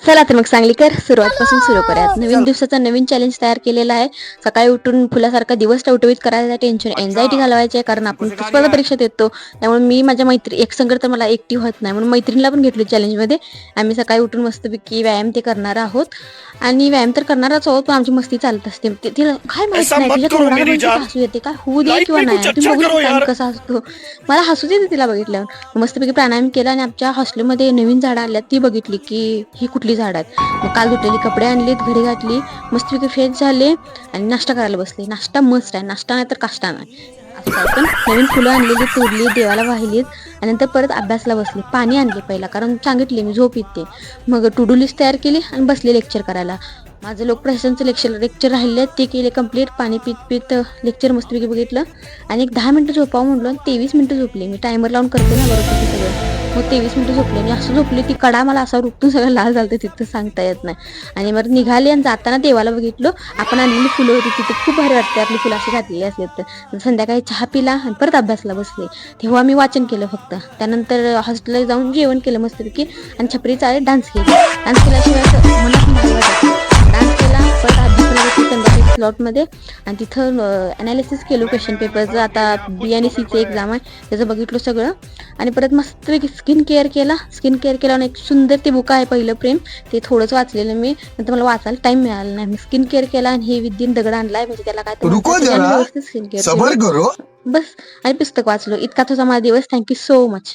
चला तर मग सांगलीकर सुरुवातपासून सुरू करूयात. नवीन दिवसाचा नवीन चॅलेंज तयार केलेला आहे. सकाळी उठून फुलासारखा दिवस टवटवीत करायचा, टेन्शन एन्झायटी घालवायची आहे, कारण आपण स्पर्धा परीक्षेत येतो. त्यामुळे मी माझ्या एक संग तर मला एकटी होत नाही, म्हणून मैत्रिणीला पण घेतली चॅलेंजमध्ये. आम्ही सकाळी उठून मस्तपैकी व्यायाम ते करणार आहोत आणि व्यायाम तर करणारच आहोत, पण आमची मस्ती चालत असते. तिला काय माहित नाही, तिच्या तोंडाला बघितलं हसू येते, काय होऊ दे किंवा नाही. तुम्ही बघू शकता आम्ही कसा असतो. मला हसू येते तिला बघितल्यावर. मस्तपैकी प्राणायाम केला आणि आमच्या हॉस्टेलमध्ये नवीन झाडं आल्यात ती बघितली की ही कुठली झाड आहेत. मग काल धुतलेली कपडे आणलीत, घडी घातली, मस्तपैकी फ्रेश झाले आणि नाश्ता करायला बसले. नाश्ता मस्त आहे, नाश्ता नाही तर काष्टा नाही असं काय. पण नवीन फुलं आणलेली, तोडली, देवाला वाहिलीत आणि नंतर परत अभ्यासला बसले. पाणी आणले पहिला, कारण सांगितले मी झोप येते. मग टू डू लिस्ट तयार केली आणि बसले लेक्चर करायला. माझं लोकप्रशासनचं लेक्चर राहिले ते केले कम्प्लीट. पाणी पित पित लेक्चर मस्तपैकी बघितलं आणि एक 10 मिनिटं झोपावं म्हटलं आणि 23 मिनिटं झोपले. मी टायमर लावून करते ना बरोबर सगळं. मग 23 मिनिटं झोपले आणि असं झोपले ती कडा मला असा रुपटून सगळं लाल झालं तिथं सांगता येत नाही. आणि मग निघाले आणि जाताना देवाला बघितलं. आपण आणलेली फुलं होती तिथे, खूप भारी वाटते आपली फुलं अशी घातलेली असली तर. संध्याकाळी चहा पिला आणि परत अभ्यासला बसले. तेव्हा मी वाचन केलं फक्त. त्यानंतर हॉस्टेलला जाऊन जेवण केलं मस्तपैकी आणि छपरी चाले डान्स केल्याशिवाय मनात भारी वाटत. डान्स केला, परत अभ्यासाला बसले संध्याकाळी स्लॉटमध्ये आणि तिथं अनालिसिस केलं क्वेश्चन पेपरचं. आता बी आणि सीचं एक्झाम आहे, त्याचं बघितलं सगळं आणि परत मस्तपैकी स्किन केअर केल्यावर एक सुंदर ते बुक आहे पहिलं प्रेम, ते थोडंच वाचलेलं मी. नंतर मला वाचायला टाइम मिळाला नाही. मी स्किन केअर केला आणि हे विद्येन दगड आणलाय, म्हणजे त्याला काय व्यवस्थित स्किन केअर बस आणि पुस्तक वाचलो. इतका तुझा माझा दिवस. Thank you so much.